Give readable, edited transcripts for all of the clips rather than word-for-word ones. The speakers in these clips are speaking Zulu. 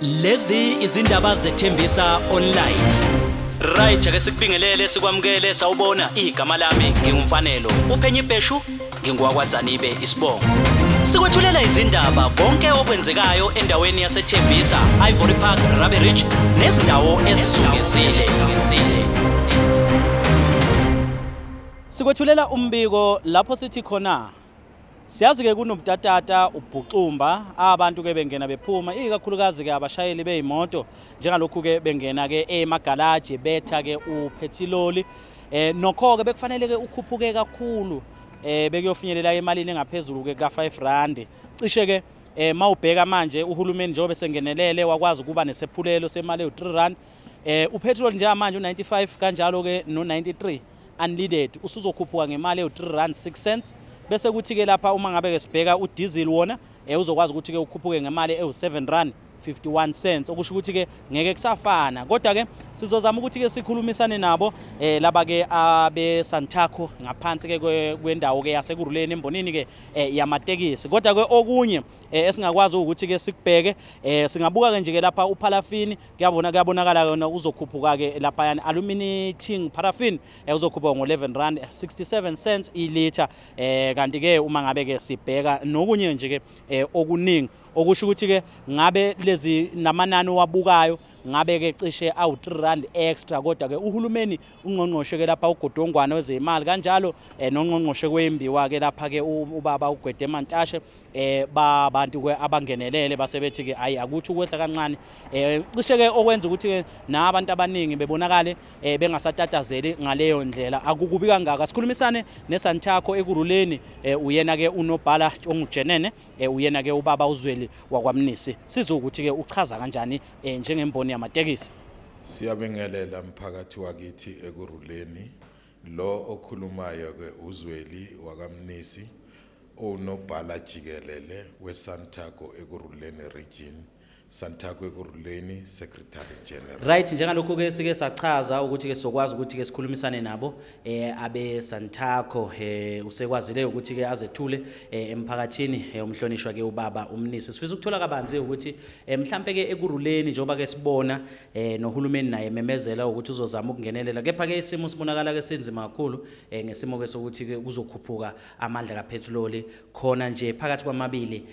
Lezi izindaba zethembisa online. Right ake sikubingelele sikwamukele sawubona igama lami ngingumfanelo uPhenyi Bheshu ngingowakwaZanibe isibongo. Sikwethulela izindaba konke okwenzekayo endaweni yaseThembisa, Ivory Park, Rabbe Ridge nezindawo ezisungezile. Sikwethulela umbiko lapho sithi khona siyazi ke kunomtatata ubhucumba abantu ke bengena bephuma ikakhulukazi ke abashayeli beimoto njengalokhu ke bengena ke emagaraji betha ke uphethiloli nokho ke bekufanele ke ukhuphuke kakhulu bekuyofinyelela emalini engaphezulu ke ka5 rand cishe ke mawubheka manje uhulumeni njengoba sengenelele wakwazi ukuba nesephulelo semali ye3 rand upetrol nje manje u95 kanjalo ke no93 unleaded usuzokhuphuka ngemali ye3 rand 6 cents bese kuthi ke lapha uma ngabe ke sibheka udiesel wona uzokwazi ukuthi ke ukhuphuke ngemali ewu7 rand 51 cents okusho ukuthi ke ngeke kusafana kodwa ke sizozama ukuthi ke sikhulumisane nabo laba ke abe Santaco ngaphansi ke kwendawo ke yasekuruleni embonini ke yamatekisi kodwa ke okunye esingakwazi ukuthi ke sikubheke singabuka ke nje ke lapha uparaffin kuyabonakala yona uzokhuphuka ke lapha yani illuminating paraffin uzokhuphuka ngo11 rand 67 cents iliter kanti ke uma ngabe ke sibheka nokunye nje ke okuningi okusho ukuthi ke ngabe lezi namanani wabukayo ngabe ke cishe awu3 rand extra kodwa ke uhulumeni ungqongqoshe ke lapha ugodongwana wezemali kanjalo nongqongqoshe kwembiwa ke lapha ke ubaba uGwede Mantashe babantu ke abangenelele basebethi ke ayi akuthi ukwehla kancane cishe ke okwenza ukuthi ke nabantu abaningi bebonakale bengasatatazeli ngaleyo ndlela akukubi kangaka sikhulumisane neSantaco ekuruleni uyena ke unobhala ongujenene uyena ke ubaba uZweli wakwaMnisi sizokuthi ke uchaza kanjani njengemboni yamatekisi. Siyabingelela mphakathi wakithi ekuruleni lo okhulumayo ke uZweli wakaMnisi onobhala jikelele weSantaco ekuruleni region Santaco ekuruleni Secretary General. Right njengalokho ke sike sachaza ukuthi ke sokwazi ukuthi ke sikhulumisane nabo abe Santaco usekwazile ukuthi ke azethule emphakathini umhlonishwa ke ubaba uMnisi sifisa ukuthola kabanzi ukuthi mhlambe ke ekuruleni njoba ke sibona nohulumeni naye memezela ukuthi uzozama ukungenelela kepha ke isimo sibonakala ke senzima kakhulu ngesimo ke sokuthi ke kuzokhuphuka amandla kapetrol khona nje phakathi kwamabili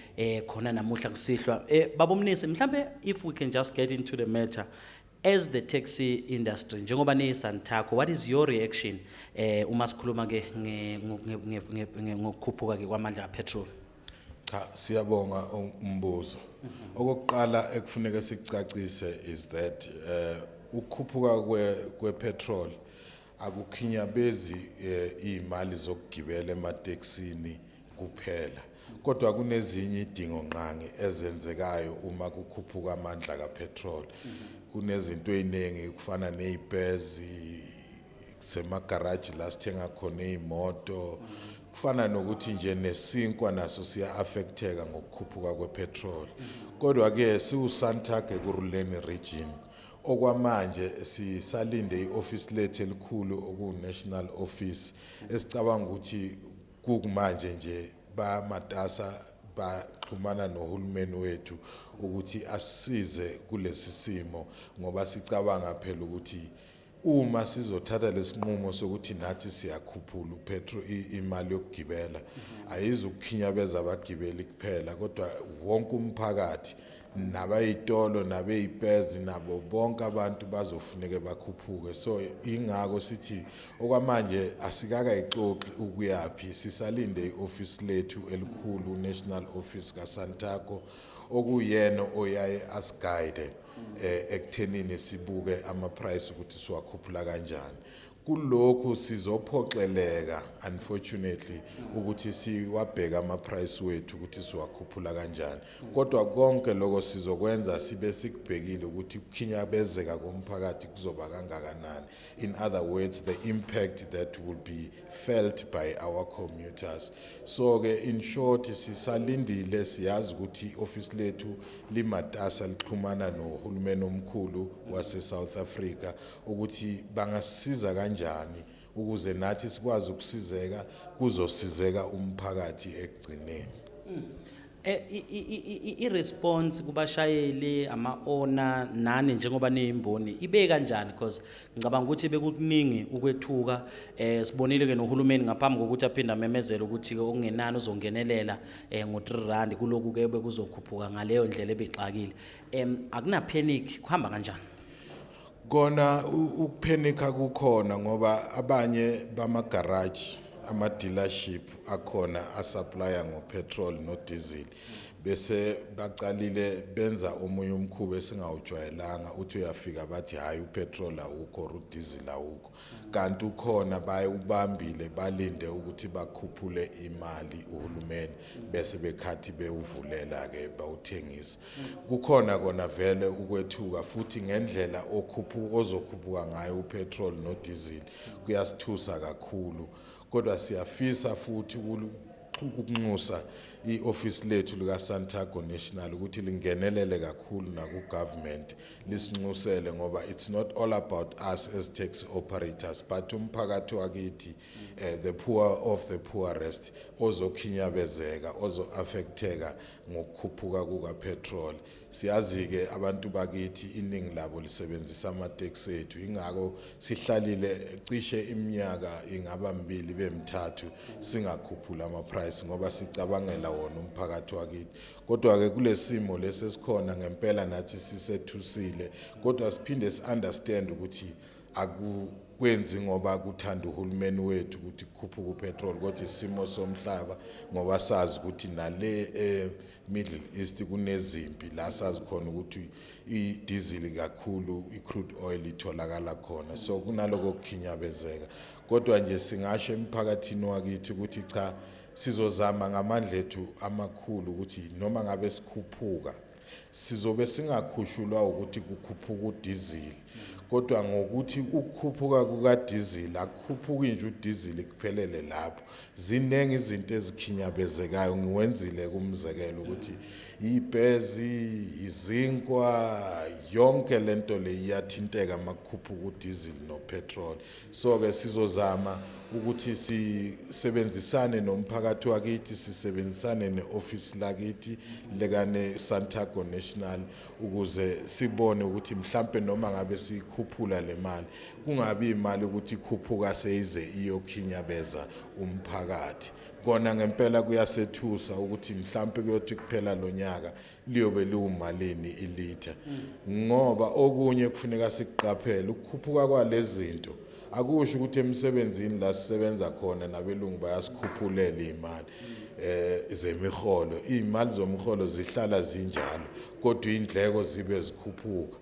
khona namuhla kusihlwa baba uMnisi if we can just get into the matter as the taxi industry njengoba neSantaco what is your reaction uma sikhuluma ke ngokukhuphuka ke kwamandla kapetrol? Cha siyabonga umbuzo okokuqala ekufuneka sicacise is that ukukhuphuka kwepetrol akukhinyabezi imali zokugibela emateksini kuphela kodwa kunezinye idingo nqangi ezenzekayo uma kukhuphuka amandla kapetrol kunezinto eziningi kufana nezipezi semagaraji la sithenga khona izimoto kufana nokuthi nje nesinkwa naso siya affecteka ngokukhuphuka kwepetrol kodwa ke siuSantaco ekuruleni region okwamanje sisalinde ioffice lethu elikhulu okuNational Office esicabanga ukuthi kumanje nje bamatasa baxhumana nohulumeni wethu ukuthi asisize kulesi simo ngoba sicabanga phela ukuthi uma sizothatha lesinqumo sokuthi nathi siyakhuphula upetrol imali yokugibela ayizukukhinyabeza abagibeli kuphela kodwa wonke umphakathi nabayitolo nabeyipezi nabo bonke abantu bazofuneka bakhuphuke so ingako sithi okwamanje asikakayixoxi ukuyapi sisalinde ioffice lethu elikhulu National Office kaSantaco okuyena oyaye asiguide ekuthenini sibuke ama price ukuthi siwakhuphula kanjani kulokho sizophoxeleka unfortunately ukuthi siwabheka ama price wethu ukuthi siwakhuphula kanjani kodwa konke lokho sizokwenza sibe sikubhekile ukuthi ukukhinyabezeka komphakathi kuzoba kangakanani in other words the impact that will be felt by our commuters so ke in short sisalindile siyazi ukuthi office lethu limatasa lixhumana nohulumeni omkhulu wase South Africa ukuthi bangasiza kanjani ukuze nathi sikwazi ukusizeka kuzosizeka umphakathi ekugcineni I-response kubashayeli ama-owner nani njengoba niyimboni ibe kanjani because ngicabanga ukuthi bekukuningi ukwethuka sibonile ke nohulumeni ngaphambi kokuthi aphinde amemezele ukuthi ke okungenani uzongenelela ngo-3 rand kuloku ke bekuzokhuphuka ngaleyo ndlela ebexakile akuna panic kuhamba kanjani Kona ukuphenika kukhona ngoba abanye bama-garage ama-dealership akhona asupplya ngo-petrol no-diesel bese baqalile benza omunye umkhubo esingawujwayelanga uthi uyafika bathi hayi upetrol awukho or udiesel awukho kanti ukhona baye ubambile balinde ukuthi bakhuphule imali uhulumeni bese bekhathi bewuvulela ke bawuthengisa kukhona kona vele ukwethuka futhi ngendlela ozokhuphuka ngayo upetrol no diesel kuyasithusa kakhulu kodwa siyafisa futhi ukunxusa i-office lethu lika Santaco National ukuthi lingenelele kakhulu naku government lisinxusele ngoba it's not all about us as taxi operators but umphakathi wakithi the poor of the poorest ozokhinyabezeka ozo-affecteka ngokukhuphuka kuka petrol siyazi ke abantu bakithi iningi labo lisebenzisa ama-taxi ethu ingako sihlalile cishe iminyaka ingaba 2 bemthathu singakhuphula ama-price ngoba sicabangela wona umphakathi wakithi kodwa ke kulesimo lesesikhona ngempela nathi sisethusile kodwa siphinde si-understand ukuthi akwenzi ngoba kuthanda uhulumeni wethu ukuthi kukhuphuke upetrol kodwa isimo somhlaba ngoba sazi ukuthi nale Middle East kunezimpi la sazi khona ukuthi i-diesel kakhulu i-crude oil itholakala khona so kunaloko kukhinyabezeka kodwa nje singasho emphakathini wakithi ukuthi cha sizozama ngamandla ethu amakhulu ukuthi noma ngabe sikhuphuka sizobe singakhushulwa ukuthi kukhuphuka udiesel kodwa ngokuthi ukukhuphuka kuka diesel akukhuphuki nje udiesel kuphelele lapho zinenge izinto ezikhinyabezekayo ngiwenzile kumzekelo ukuthi ibhezi izinkwa yonke lento le iyathinteka makukhuphuka udiesel no petrol so ke sizozama ukuthi sisebenzisane nomphakathi wakithi sisebenzisane neoffice lakithi lekane Santaco National ukuze sibone ukuthi mhlambe noma ngabe sikhuphula le mali kungabi imali ukuthi ikhuphuka seyize iyokhinyabeza umphakathi kona ngempela kuyasethusa ukuthi mhlambe kuyothi kuphela lonyaka liyobe liumalini ilitha ngoba okunye kufuneka siqaphele ukukhuphuka kwalezi zinto akusho ukuthi emsebenzini la sisebenza khona nabelungu bayasikhuphulele imali zemiholo imali zomholo zihlala zinjalo kodwa indleko zibe zikhuphuka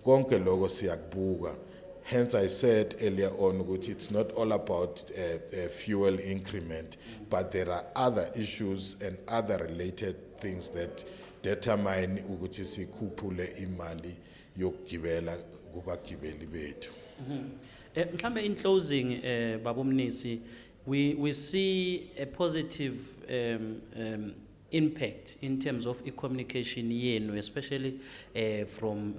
konke lokho siyakubuka hence I said earlier on ukuthi it's not all about fuel increment but there are other issues and other related things that determine ukuthi sikhuphule imali yokugibela kubagibeli bethu mhlambe in closing babomnisi we see a positive impact in terms of communication yenu especially from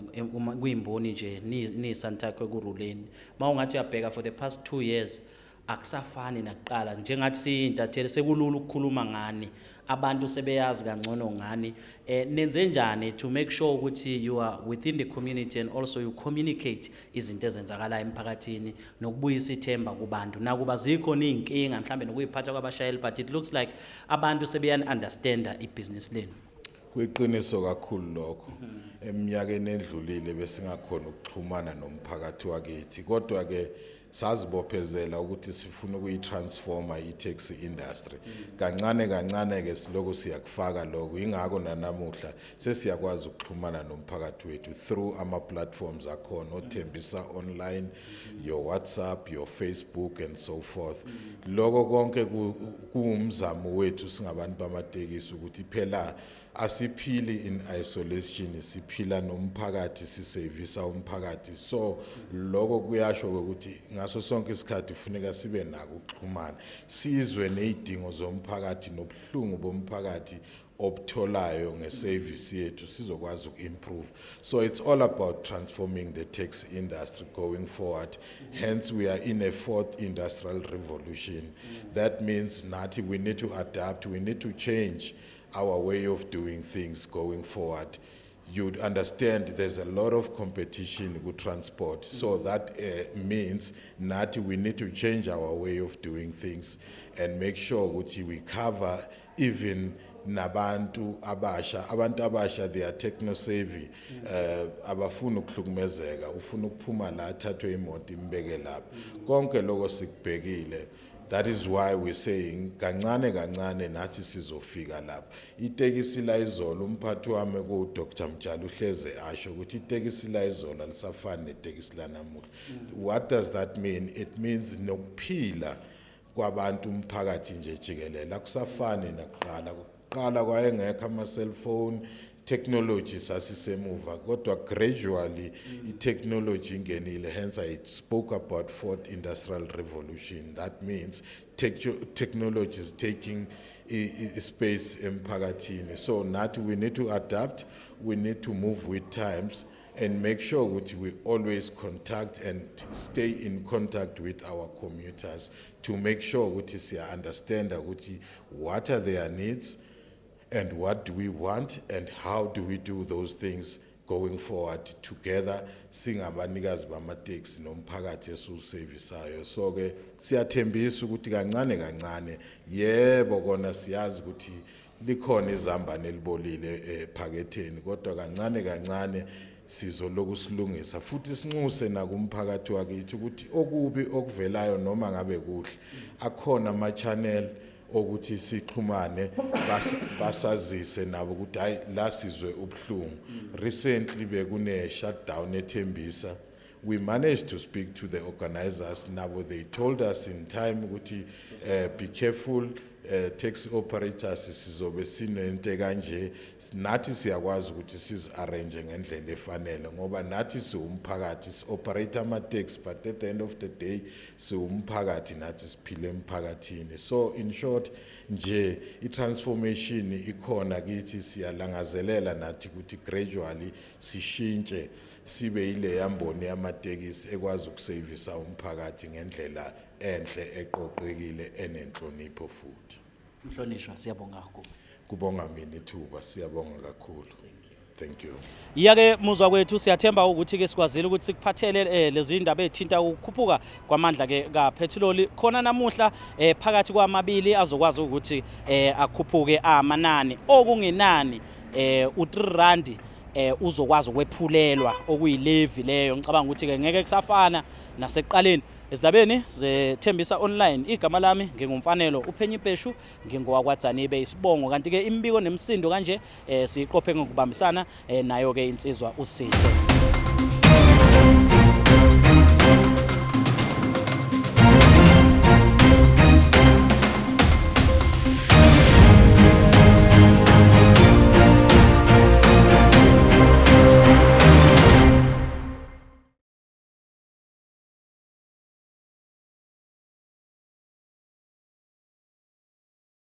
kuyimboni nje ni Santaco kuruleni mawungathi uyabheka for the past 2 years akusafani nakuqala njengathi siyintatheli sekulula ukukhuluma ngani abantu sebeyazi kangcono ngani nenze njani to make sure ukuthi you are within the community and also you communicate izinto ezenzakalayo emphakathini nokubuyisa ithemba kubantu nakuba zikho ninkinga mhlambe nokuyiphatha kwabashayeli but it looks like abantu sebeyan understand ibusiness lenu kuyiqiniso kakhulu lokho eminyakeni endlulile besingakhona ukuxhumana nomphakathi wakithi kodwa ke sazibophezela ukuthi sifuna ukuyitransforma i-taxi industry kancane ke siloko siyakufaka lokho ingako nanamuhla sesiyakwazi ukuxhumana nomphakathi wethu through ama platforms akhona othembisa online your WhatsApp your Facebook and so forth lokho konke kuumzamo wethu singabantu bamatekisi ukuthi phela asiphili in isolation siphila nomphakathi sisevisa umphakathi so lokho kuyasho ukuthi ngaso sonke isikhathi kufuneka sibe nako ukuxhumana sizwe nezidingo zomphakathi nobuhlungu bomphakathi obutholayo ngeservice yethu sizokwazi ukuimprove so it's all about transforming the taxi industry going forward hence we are in a 4th industrial revolution that means nathi we need to adapt we need to change our way of doing things going forward, you'd understand there's a lot of competition with transport. So that means that we need to change our way of doing things and make sure that we cover even nabantu abasha they are techno savvy, abafuna ukuhlukumezeka, ufuna ukuphuma la athathwe imoto imbeke lapha. Konke lokho sikubhekile. That is why we're saying kancane kancane nathi sizofika lapha. Itekisi la izolo umphathi wami ku Dr. Mjali uhleze asho ukuthi itekisi la izolo alisafani netekisi la namuhla. What does that mean? It means nokuphila kwabantu umphakathi nje jikelele akusafani nakuqala. Kuqala kwayengekho ama cellphone technology sasisemuva kodwa gradually i-technology ingenile, hence I spoke about fourth industrial revolution. That means technology is taking space emphakathini. So nathi we need to adapt, we need to move with times and make sure that we always contact and stay in contact with our commuters to make sure that we understand what are their needs and what do we want and how do we do those things going forward together singabanikazi bamateksi nomphakathi esiwuservisayo. So ke siyathembisa ukuthi kancane kancane yebo kona siyazi ukuthi likhona izambane elibolile ephaketheni kodwa kancane kancane sizoloku silungisa futhi sinxuse nakumphakathi wakithi ukuthi okubi okuvelayo noma ngabe kuhle akhona ama channel ukuthi sixhumane basazise nabo ukuthi hayi la sizwe ubhlungu. Recently bekune shutdown eThembisa. We managed to speak to the organizers. Nabo they told us in time ukuthi be careful, taxi operators sizobe sinento kanje, nathi siyakwazi ukuthi sizi-arrange ngendlela efanele ngoba nathi siwumphakathi si-operate ama-taxi but at the end of the day siwumphakathi nathi siphile emphakathini. So in short nje i-transformation ikhona kithi, siyalangazelela nathi ukuthi gradually sishintshe sibe ile yamboni yamatekisi ekwazi ukusevisa umphakathi ngendlela enhle eqoqekile enenhlonipho futhi. Mhlonishwa siyabonga kakhulu. Kubonga mina ithuba, siyabonga kakhulu. Thank you. Iyake muzwa kwethu siyathemba ukuthi ke sikwazile ukuthi sikuphathele lezi indaba ezithinta ukukhuphuka kwamandla ke kapetrol khona namuhla phakathi kwamabili azokwazi ukuthi akhuphuke amanani okungenani u3 rand uzokwazi ukwephulelwa okuyilevy leyo. Ngicabanga ukuthi ke ngeke kusafana nasekuqaleni. Ezindabeni zethembisa online igama lami ngingumfanelo uPhenyipeshu ngingowakwaDzanibe isibongo kanti ke imbiko nemsindo kanje siqophe ngokubambisana nayo ke insizwa uSipho.